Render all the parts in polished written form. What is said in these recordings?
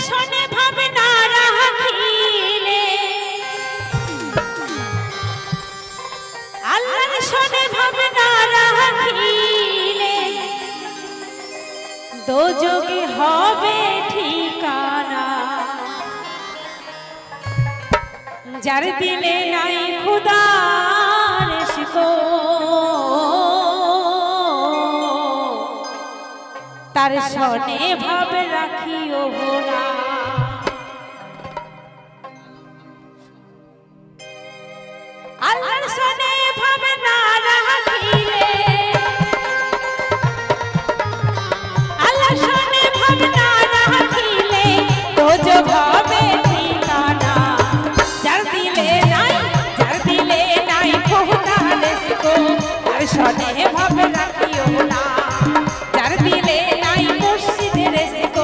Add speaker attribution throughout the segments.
Speaker 1: শোনে ভাবে না রাখিলে আল্লাহ শোনে ভাবে না রাখিলে দোজখে হবে ঠিকানা যার দিলে নাই খুদার ইশক তার শোনে ভাবে রাখিও না আল্লাহর শোনে ভাবে না রাখিলে আল্লাহ শোনে ভাবে না রাখিলে দোজখ হবে ঠিকানা যার দিলে নাই খুদার ইশক তার শোনে ভাবে রাখিও না যার দিলে নাই মুর্শিদের ইশক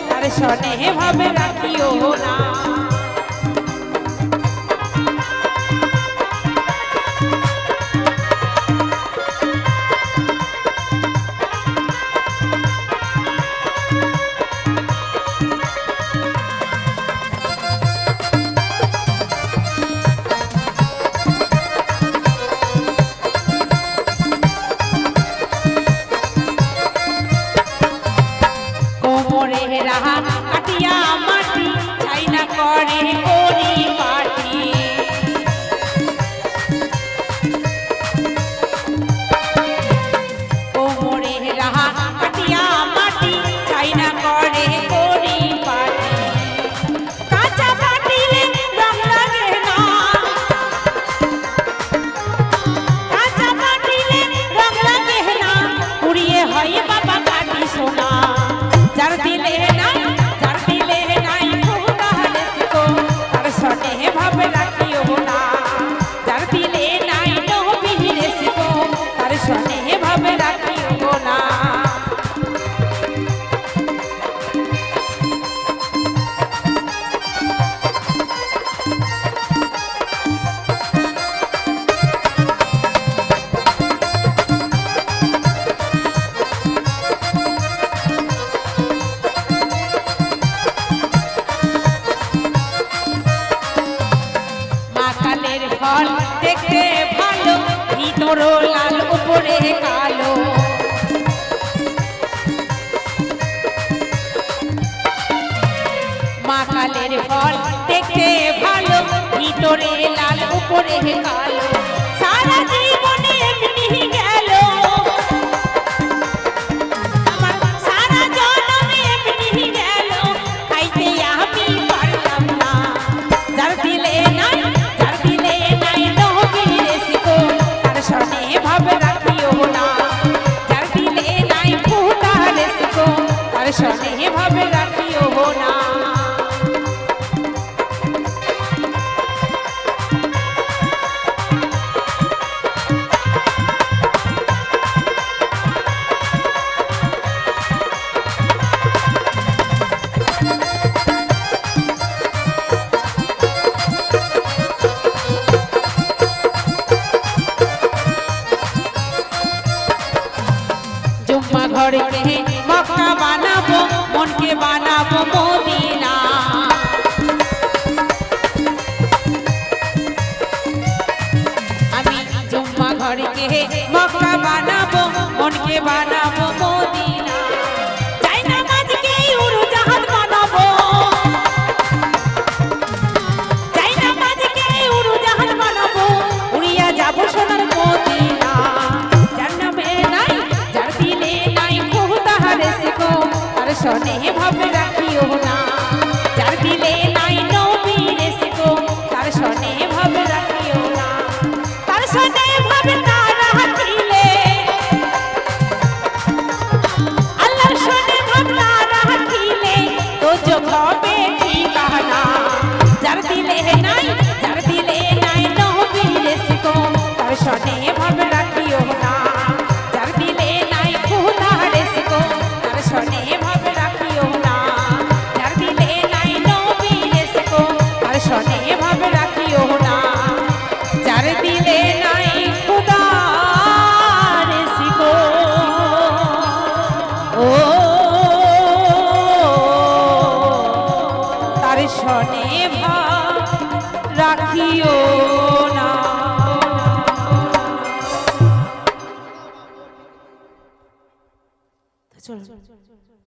Speaker 1: তার শোনে ভাবে রাখিও না রাহা কাটিয়া মাটি চাই না করে করি পাটি কোমরে রাহা কাটিয়া মাটি চাই না করে করি পাটি কাঁচা কাটিলে রং লাগে না কাঁচা কাটিলে রং লাগে না পুড়িয়ে হয় বাবা কাটি সোনা যার দিলে নাই খুদার ইশক তার শোনে ভাবে রাখিও না যার দিলে নাই নবীর ইশক তার শোনে ভাবে রাখিও না ফল দেখতে ভালো ভিতর লাল উপরে কালো মাকালের ফল দেখতে ভালো ভিতরে লাল উপরে কালো সারা জীবনে এমনি গেল আমার সারা জন্মে এমনি গেল খাইতে আমি পারলাম না যার দিলে নাই শোনে ভাবে রাখিও না যার দিলে নাই খুদার ইশক তার শোনে ভাবে রাখিও না जुम्मा घर के मक्का बानाबो मन के बानाबो मदीना आमी जुम्मा घर के मक्का बानाबो मन के बानाबो मदीना जाय नामाज के उड़जाहाज बानाबो जाय नामाज के उड़जाहाज बानाबो उड़िया जाबो सोनार मदीना तार शोने भावे राखियो ना যার দিলে নাই নবীর ইশক তার শোনে ভাবে রাখিও না তার শোনে ভাবে না রাখিলে আল্লাহর শোনে ভাবে না রাখিলে দোজখ হবে ঠিকানা যার দিলে নাই নবীর ইশক তার শোনে ভাবে রাখিও না যার দিলে নাই খুদার ইশক তার শোনে ভাবে রাখিও না শনে ভাব রাখিও না। চলো।